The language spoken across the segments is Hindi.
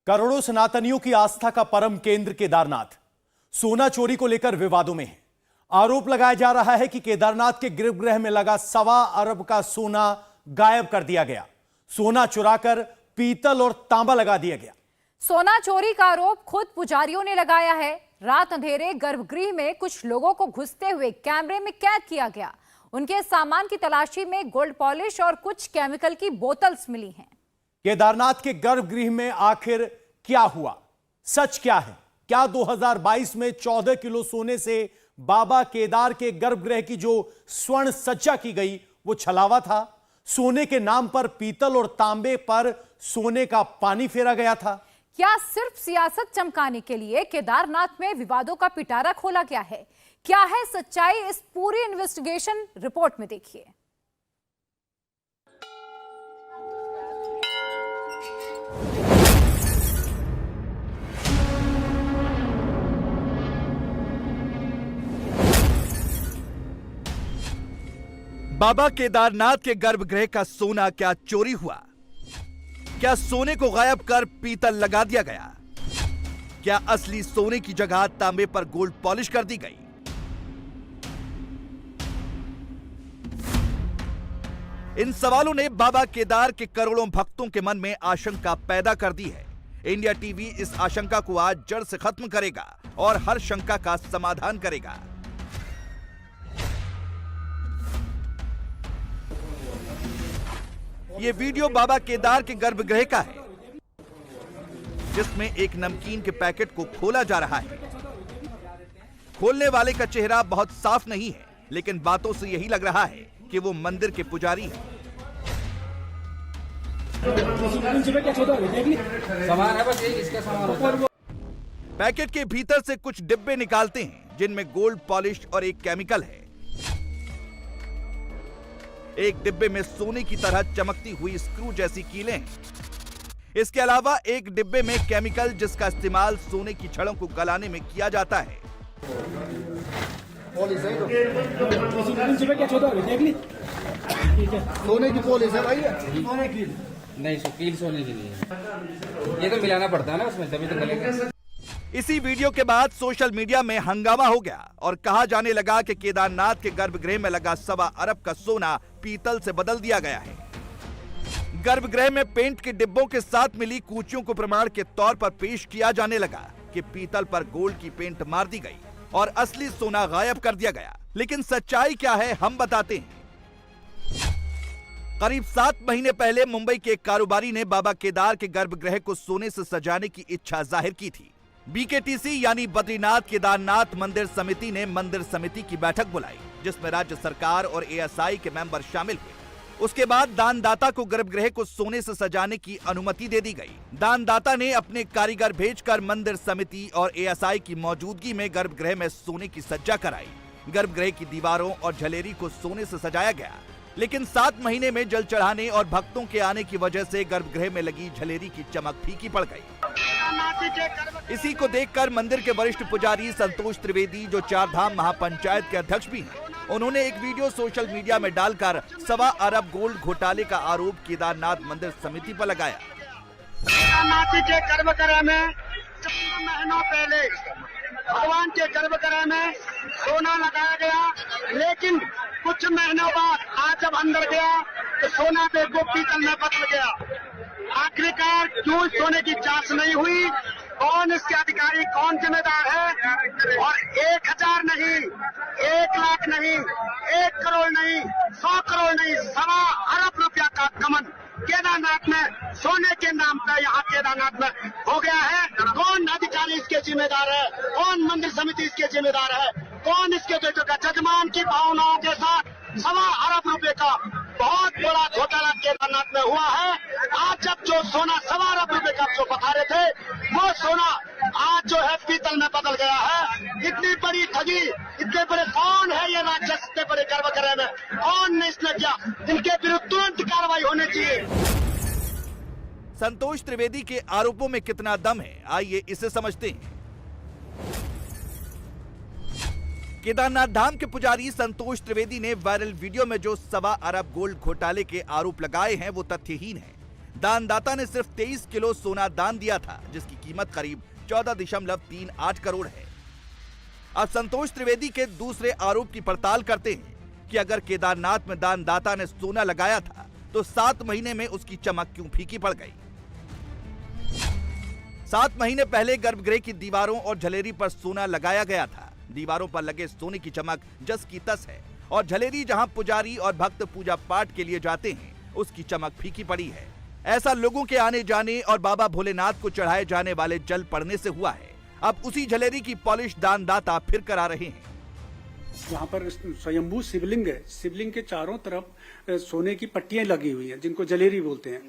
करोड़ों सनातनियों की आस्था का परम केंद्र केदारनाथ सोना चोरी को लेकर विवादों में है। आरोप लगाया जा रहा है कि केदारनाथ के गर्भगृह में लगा 1.25 अरब का सोना गायब कर दिया गया। सोना चुराकर पीतल और तांबा लगा दिया गया। सोना चोरी का आरोप खुद पुजारियों ने लगाया है। रात अंधेरे गर्भगृह में कुछ लोगों को घुसते हुए कैमरे में कैद किया गया। उनके सामान की तलाशी में गोल्ड पॉलिश और कुछ केमिकल की बोतल्स मिली हैं। केदारनाथ के गर्भगृह में आखिर क्या हुआ, सच क्या है? क्या 2022 में 14 किलो सोने से बाबा केदार के गर्भगृह की जो स्वर्ण सज्जा की गई वो छलावा था? सोने के नाम पर पीतल और तांबे पर सोने का पानी फेरा गया था? क्या सिर्फ सियासत चमकाने के लिए केदारनाथ में विवादों का पिटारा खोला गया है? क्या है सच्चाई, इस पूरी इन्वेस्टिगेशन रिपोर्ट में देखिए। बाबा केदारनाथ के गर्भगृह का सोना क्या चोरी हुआ? क्या सोने को गायब कर पीतल लगा दिया गया? क्या असली सोने की जगह तांबे पर गोल्ड पॉलिश कर दी गई? इन सवालों ने बाबा केदार के करोड़ों भक्तों के मन में आशंका पैदा कर दी है। इंडिया टीवी इस आशंका को आज जड़ से खत्म करेगा और हर शंका का समाधान करेगा। ये वीडियो बाबा केदार के गर्भगृह का है, जिसमें एक नमकीन के पैकेट को खोला जा रहा है। खोलने वाले का चेहरा बहुत साफ नहीं है, लेकिन बातों से यही लग रहा है कि वो मंदिर के पुजारी हैं। सामान है बस इसका सामान। पैकेट के भीतर से कुछ डिब्बे निकालते हैं, जिनमें गोल्ड पॉलिश और एक केमिकल है। एक डिब्बे में सोने की तरह चमकती हुई स्क्रू जैसी कीलें हैं। इसके अलावा एक डिब्बे में केमिकल, जिसका इस्तेमाल सोने की छड़ों को गलाने में किया जाता है। सोने की पॉलिश है भाई, नहीं कील सोने के लिए ये तो मिलाना पड़ता है ना उसमें, तभी तो गलेगा। इसी वीडियो के बाद सोशल मीडिया में हंगामा हो गया और कहा जाने लगा कि केदारनाथ के गर्भगृह में लगा 1.25 अरब का सोना पीतल से बदल दिया गया है। गर्भगृह में पेंट के डिब्बों के साथ मिली कूचियों को प्रमाण के तौर पर पेश किया जाने लगा कि पीतल पर गोल्ड की पेंट मार दी गई और असली सोना गायब कर दिया गया। लेकिन सच्चाई क्या है, हम बताते हैं। करीब 7 महीने पहले मुंबई के एक कारोबारी ने बाबा केदार के गर्भगृह को सोने से सजाने की इच्छा जाहिर की थी। बीकेटीसी यानी बद्रीनाथ केदारनाथ मंदिर समिति ने मंदिर समिति की बैठक बुलाई, जिसमें राज्य सरकार और एएसआई के मेंबर शामिल हुए। उसके बाद दानदाता को गर्भगृह को सोने से सजाने की अनुमति दे दी गई। दानदाता ने अपने कारीगर भेजकर मंदिर समिति और एएसआई की मौजूदगी में गर्भगृह में सोने की सज्जा कराई। गर्भगृह की दीवारों और झलेरी को सोने से सजाया गया, लेकिन 7 महीने में जल चढ़ाने और भक्तों के आने की वजह से गर्भगृह में लगी झलेरी की चमक फीकी पड़ गई। इसी को देखकर मंदिर के वरिष्ठ पुजारी संतोष त्रिवेदी, जो 4 धाम महापंचायत के अध्यक्ष भी हैं, उन्होंने एक वीडियो सोशल मीडिया में डालकर 1.25 अरब गोल्ड घोटाले का आरोप केदारनाथ मंदिर समिति पर लगाया। केदारनाथ के गर्भगृह में 4 महीनों पहले भगवान के गर्भगृह में सोना लगाया गया, लेकिन कुछ महीनों बाद आज जब अंदर गया तो सोना पे को पीतल में बदल गया। आखिरकार क्यों सोने की जांच नहीं हुई? कौन इसके अधिकारी, कौन जिम्मेदार है? और 1000 नहीं, 1 लाख नहीं, 1 करोड़ नहीं, 100 करोड़ नहीं, 1.25 अरब रुपया का गमन केदारनाथ में सोने के नाम पर यहाँ केदारनाथ में हो गया है। कौन अधिकारी इसके जिम्मेदार है? कौन मंदिर समिति इसके जिम्मेदार है? कौन इसके बेटों का जजमान की भावनाओं के साथ 1.25 अरब रुपए का बहुत बड़ा घोटाला केदारनाथ में हुआ है। आज जब जो सोना 1.25 अरब रुपए का जो बता रहे थे, वो सोना आज जो है पीतल में बदल गया है। इतनी बड़ी ठगी, इतने बड़े कौन है ये राक्षस, इतने बड़े गर्भगृह में कौन ने इसने किया? इनके विरुद्ध तुरंत कार्रवाई होनी चाहिए। संतोष त्रिवेदी के आरोपों में कितना दम है, आइए इसे समझते हैं। केदारनाथ धाम के पुजारी संतोष त्रिवेदी ने वायरल वीडियो में जो 1.25 अरब गोल्ड घोटाले के आरोप लगाए हैं वो तथ्यहीन है। दानदाता ने सिर्फ 23 किलो सोना दान दिया था, जिसकी कीमत करीब 14.38 करोड़ है। अब संतोष त्रिवेदी के दूसरे आरोप की पड़ताल करते हैं कि अगर केदारनाथ में दानदाता ने सोना लगाया था तो 7 महीने में उसकी चमक क्यों फीकी पड़ गई। 7 महीने पहले गर्भगृह की दीवारों और झलेरी पर सोना लगाया गया था। दीवारों पर लगे सोने की चमक जस की तस है और झलेरी जहां पुजारी और भक्त पूजा पाठ के लिए जाते हैं उसकी चमक फीकी पड़ी है। ऐसा लोगों के आने जाने और बाबा भोलेनाथ को चढ़ाए जाने वाले जल पड़ने से हुआ है। अब उसी झलेरी की पॉलिश दानदाता फिर करा रहे हैं। वहाँ पर स्वयंभू शिवलिंग है। शिवलिंग के चारों तरफ सोने की पट्टियां लगी हुई हैं, जिनको जलेरी बोलते हैं।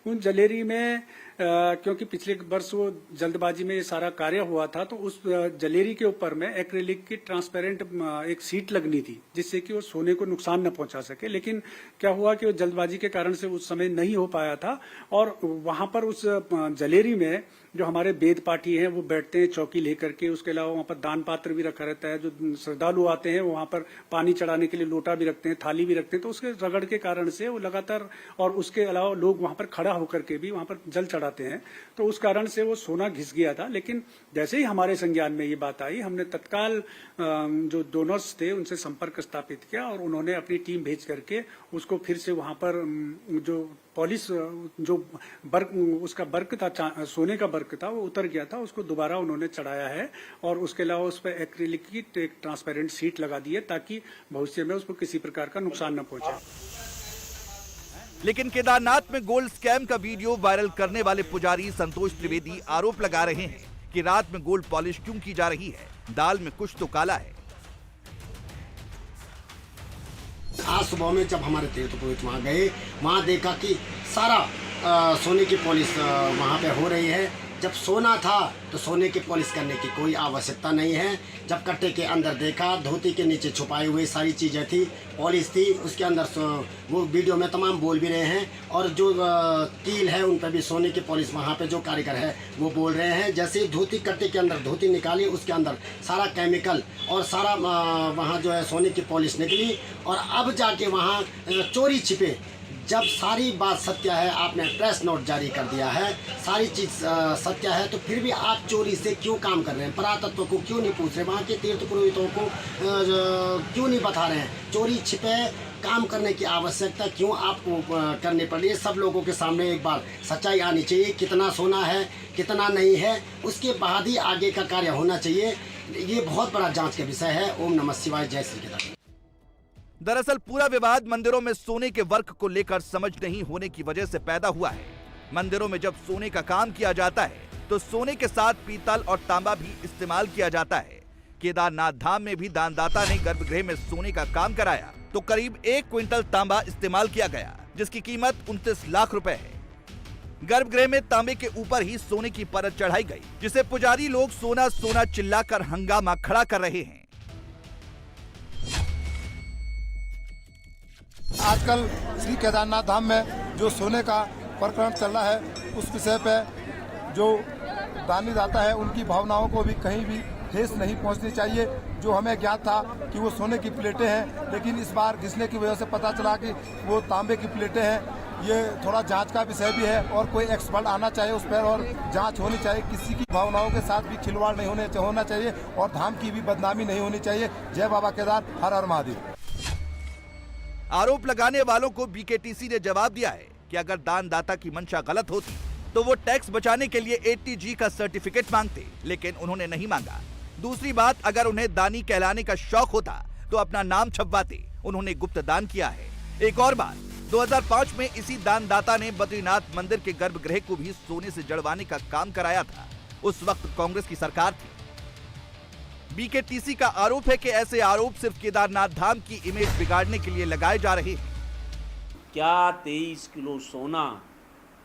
उन जलेरी में क्योंकि पिछले वर्ष वो जल्दबाजी में ये सारा कार्य हुआ था, तो उस जलेरी के ऊपर में एक्रिलिक की ट्रांसपेरेंट एक सीट लगनी थी, जिससे कि वो सोने को नुकसान न पहुंचा सके। लेकिन क्या हुआ कि वो जल्दबाजी के कारण से उस समय नहीं हो पाया था, और वहां पर उस जलेरी में जो हमारे वेद पाठी हैं वो बैठते हैं चौकी लेकर के। उसके अलावा वहाँ पर दान पात्र भी रखा रहता है। जो श्रद्धालु आते हैं वहाँ पर पानी चढ़ाने के लिए लोटा भी रखते हैं, थाली भी रखते हैं। तो उसके रगड़ के कारण से वो लगातार, और उसके अलावा लोग वहाँ पर खड़ा होकर के भी वहाँ पर जल चढ़ाते हैं, तो उस कारण से वो सोना घिस गया था। लेकिन जैसे ही हमारे संज्ञान में ये बात आई, हमने तत्काल जो डोनर्स थे उनसे संपर्क स्थापित किया, और उन्होंने अपनी टीम भेज करके उसको फिर से वहाँ पर जो पॉलिश जो वर्क उसका वर्क था, सोने का वर्क था, वो उतर गया था, उसको दोबारा उन्होंने चढ़ाया है। और उसके अलावा उस पर एक्रिलिक की एक ट्रांसपेरेंट सीट लगा दी है, ताकि भविष्य में उसको किसी प्रकार का नुकसान न पहुंचे। लेकिन केदारनाथ में गोल्ड स्कैम का वीडियो वायरल करने वाले पुजारी संतोष त्रिवेदी आरोप लगा रहे हैं कि रात में गोल्ड पॉलिश क्यों की जा रही है, दाल में कुछ तो काला है। आज सुबह में जब हमारे तीर्थ पुरोहित वहाँ गए, वहाँ देखा कि सारा सोने की पॉलिश वहाँ पे हो रही है। जब सोना था तो सोने की पॉलिश करने की कोई आवश्यकता नहीं है। जब कट्टे के अंदर देखा, धोती के नीचे छुपाई हुई सारी चीज़ें थी, पॉलिश थी उसके अंदर। वो वीडियो में तमाम बोल भी रहे हैं, और जो कील है उन पर भी सोने की पॉलिश, वहाँ पे जो कारीगर है वो बोल रहे हैं। जैसे ही धोती कट्टे के अंदर धोती निकाली, उसके अंदर सारा केमिकल और सारा वहाँ जो है सोने की पॉलिश निकली। और अब जाके वहाँ चोरी छिपे। जब सारी बात सत्य है, आपने प्रेस नोट जारी कर दिया है, सारी चीज़ सत्य है, तो फिर भी आप चोरी से क्यों काम कर रहे हैं? परातत्व को क्यों नहीं पूछ रहे? वहाँ के तीर्थ पुरोहितों को क्यों नहीं बता रहे हैं? चोरी छिपे काम करने की आवश्यकता क्यों आपको करनी पड़ रही है? सब लोगों के सामने एक बार सच्चाई आनी चाहिए, कितना सोना है कितना नहीं है, उसके बाद ही आगे का कार्य होना चाहिए। ये बहुत बड़ा जाँच का विषय है। ओम नमः शिवाय, जय श्री केदार। दरअसल पूरा विवाद मंदिरों में सोने के वर्क को लेकर समझ नहीं होने की वजह से पैदा हुआ है। मंदिरों में जब सोने का काम किया जाता है तो सोने के साथ पीतल और तांबा भी इस्तेमाल किया जाता है। केदारनाथ धाम में भी दानदाता ने गर्भगृह में सोने का काम कराया तो करीब 1 क्विंटल तांबा इस्तेमाल किया गया, जिसकी कीमत 29 लाख रुपए है। गर्भगृह में तांबे के ऊपर ही सोने की परत चढ़ाई गई, जिसे पुजारी लोग सोना सोना चिल्लाकर हंगामा खड़ा कर रहे हैं। आजकल श्री केदारनाथ धाम में जो सोने का प्रकरण चल रहा है, उस विषय पे जो दानी दाता है उनकी भावनाओं को भी कहीं भी ठेस नहीं पहुंचनी चाहिए। जो हमें ज्ञात था कि वो सोने की प्लेटें हैं, लेकिन इस बार घिसने की वजह से पता चला कि वो तांबे की प्लेटें हैं। ये थोड़ा जांच का विषय भी है, और कोई एक्सपर्ट आना चाहिए उस पर, और जांच होनी चाहिए। किसी की भावनाओं के साथ भी खिलवाड़ नहीं होना चाहिए, और धाम की भी बदनामी नहीं होनी चाहिए। जय बाबा केदार, हर हर महादेव। आरोप लगाने वालों को बीकेटीसी ने जवाब दिया है कि अगर दानदाता की मंशा गलत होती तो वो टैक्स बचाने के लिए ATG का सर्टिफिकेट मांगते, लेकिन उन्होंने नहीं मांगा। दूसरी बात, अगर उन्हें दानी कहलाने का शौक होता तो अपना नाम छपवाते। उन्होंने गुप्त दान किया है। एक और बात, 2005 में इसी दानदाता ने बद्रीनाथ मंदिर के गर्भगृह को भी सोने से जड़वाने का काम कराया था। उस वक्त कांग्रेस की सरकार थी। बीकेटीसी का आरोप है कि ऐसे आरोप सिर्फ केदारनाथ धाम की इमेज बिगाड़ने के लिए लगाए जा रहे हैं। क्या 23 किलो सोना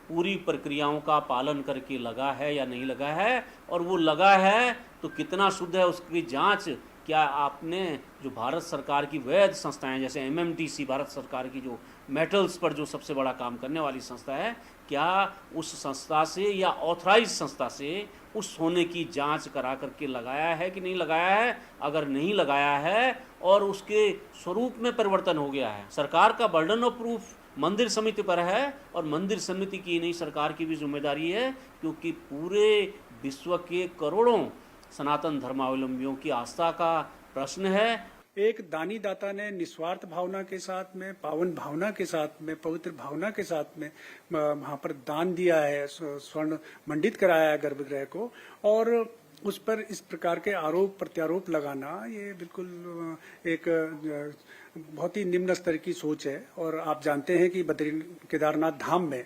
पूरी प्रक्रियाओं का पालन करके लगा है या नहीं लगा है, और वो लगा है तो कितना शुद्ध है उसकी जांच क्या आपने जो भारत सरकार की वैध संस्थाएं जैसे MMTC भारत सरकार की जो मेटल्स पर जो सबसे बड़ा काम करने वाली संस्था है, क्या उस संस्था से या ऑथराइज संस्था से उस सोने की जांच करा करके लगाया है कि नहीं लगाया है? अगर नहीं लगाया है और उसके स्वरूप में परिवर्तन हो गया है, सरकार का बर्डन ऑफ प्रूफ मंदिर समिति पर है, और मंदिर समिति की नहीं सरकार की भी जिम्मेदारी है, क्योंकि पूरे विश्व के करोड़ों सनातन धर्मावलंबियों की आस्था का प्रश्न है। एक दानी दाता ने निस्वार्थ भावना के साथ में, पावन भावना के साथ में, पवित्र भावना के साथ में वहां पर दान दिया है, स्वर्ण मंडित कराया है गर्भगृह को, और उस पर इस प्रकार के आरोप प्रत्यारोप लगाना ये बिल्कुल एक बहुत ही निम्न स्तर की सोच है। और आप जानते हैं कि बद्री केदारनाथ धाम में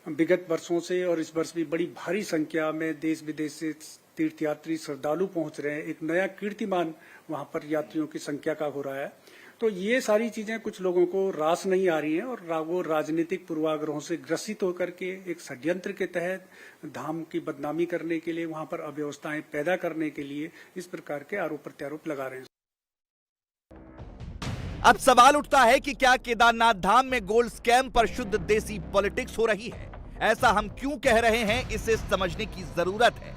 विगत वर्षों से और इस वर्ष भी बड़ी भारी संख्या में देश विदेश से तीर्थयात्री श्रद्धालु पहुंच रहे हैं। एक नया कीर्तिमान वहां पर यात्रियों की संख्या का हो रहा है। तो ये सारी चीजें कुछ लोगों को रास नहीं आ रही हैं, और वो राजनीतिक पूर्वाग्रहों से ग्रसित होकर के एक षड्यंत्र के तहत धाम की बदनामी करने के लिए, वहां पर अव्यवस्थाएं पैदा करने के लिए इस प्रकार के आरोप प्रत्यारोप लगा रहे हैं। अब सवाल उठता है कि क्या केदारनाथ धाम में गोल्ड स्कैम पर शुद्ध देसी पॉलिटिक्स हो रही है? ऐसा हम क्यों कह रहे हैं, इसे समझने की जरूरत है।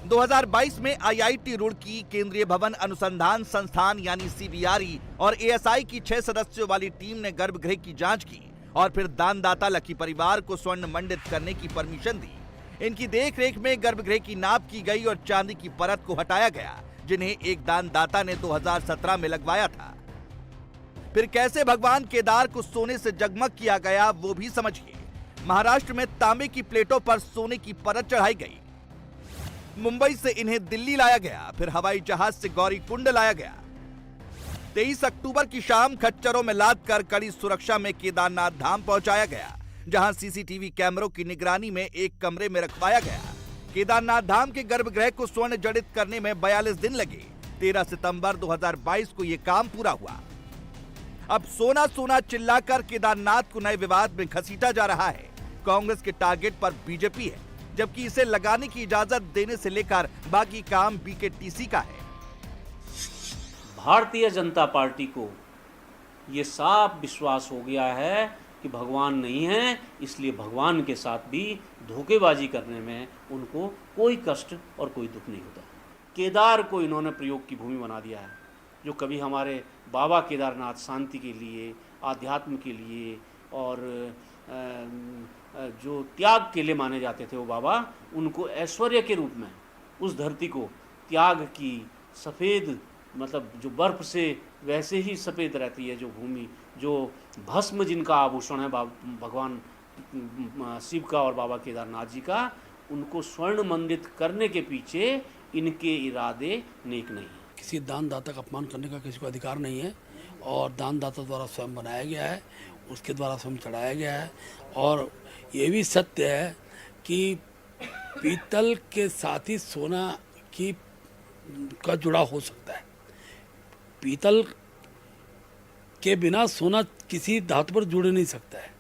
2022 में आईआईटी रुड़की, केंद्रीय भवन अनुसंधान संस्थान यानी सीबीआरई और एएसआई की 6 सदस्यों वाली टीम ने गर्भगृह की जांच की और फिर दानदाता लकी परिवार को स्वर्ण मंडित करने की परमिशन दी। इनकी देखरेख में गर्भगृह की नाप की गई और चांदी की परत को हटाया गया, जिन्हें एक दानदाता ने 2017 में लगवाया था। फिर कैसे भगवान केदार को सोने से जगमग किया गया, वो भी समझिए। महाराष्ट्र में तांबे की प्लेटों पर सोने की परत चढ़ाई गई। मुंबई से इन्हें दिल्ली लाया गया, फिर हवाई जहाज से गौरीकुंड लाया गया। 23 अक्टूबर की शाम खच्चरों में लाद कर कड़ी सुरक्षा में केदारनाथ धाम पहुंचाया गया, जहां सीसीटीवी कैमरों की निगरानी में एक कमरे में रखवाया गया। केदारनाथ धाम के गर्भगृह को स्वर्ण जड़ित करने में 42 दिन लगे। 13 सितंबर 2022 को यह काम पूरा हुआ। अब सोना सोना चिल्लाकर केदारनाथ को नए विवाद में घसीटा जा रहा है। कांग्रेस के टारगेट पर बीजेपी है, जबकि इसे लगाने की इजाजत देने से लेकर बाकी काम बीकेटीसी का है। भारतीय जनता पार्टी को ये साफ विश्वास हो गया है कि भगवान नहीं है, इसलिए भगवान के साथ भी धोखेबाजी करने में उनको कोई कष्ट और कोई दुख नहीं होता। केदार को इन्होंने प्रयोग की भूमि बना दिया है, जो कभी हमारे बाबा केदारनाथ शांति के लिए, आध्यात्म के लिए और जो त्याग के लिए माने जाते थे वो बाबा, उनको ऐश्वर्य के रूप में उस धरती को त्याग की सफ़ेद, मतलब जो बर्फ से वैसे ही सफ़ेद रहती है जो भूमि, जो भस्म जिनका आभूषण है भगवान शिव का और बाबा केदारनाथ जी का, उनको स्वर्ण मंडित करने के पीछे इनके इरादे नेक नहीं है। किसी दानदाता का अपमान करने का किसी को अधिकार नहीं है, और दानदाता द्वारा स्वयं बनाया गया है, उसके द्वारा स्वयं चढ़ाया गया है। और ये भी सत्य है कि पीतल के साथ ही सोना का जुड़ा हो सकता है। पीतल के बिना सोना किसी धातु पर जुड़ नहीं सकता है।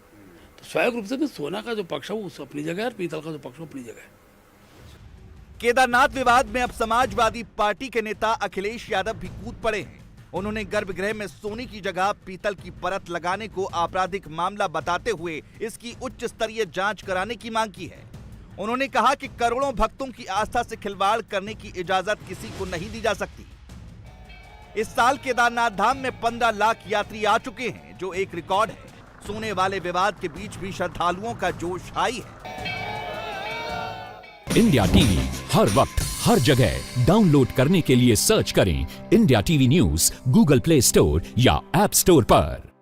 तो स्वाभाविक रूप से सोना का जो पक्ष है वो अपनी जगह है, और पीतल का जो पक्ष है अपनी जगह है। केदारनाथ विवाद में अब समाजवादी पार्टी के नेता अखिलेश यादव भी कूद पड़े हैं। उन्होंने गर्भगृह में सोने की जगह पीतल की परत लगाने को आपराधिक मामला बताते हुए इसकी उच्च स्तरीय जांच कराने की मांग की है। उन्होंने कहा कि करोड़ों भक्तों की आस्था से खिलवाड़ करने की इजाजत किसी को नहीं दी जा सकती। इस साल केदारनाथ धाम में 15 लाख यात्री आ चुके हैं, जो एक रिकॉर्ड है। सोने वाले विवाद के बीच भी श्रद्धालुओं का जोश हाई है। इंडिया टीवी हर वक्त हर जगह डाउनलोड करने के लिए सर्च करें India TV news Google play store या ऐप स्टोर पर।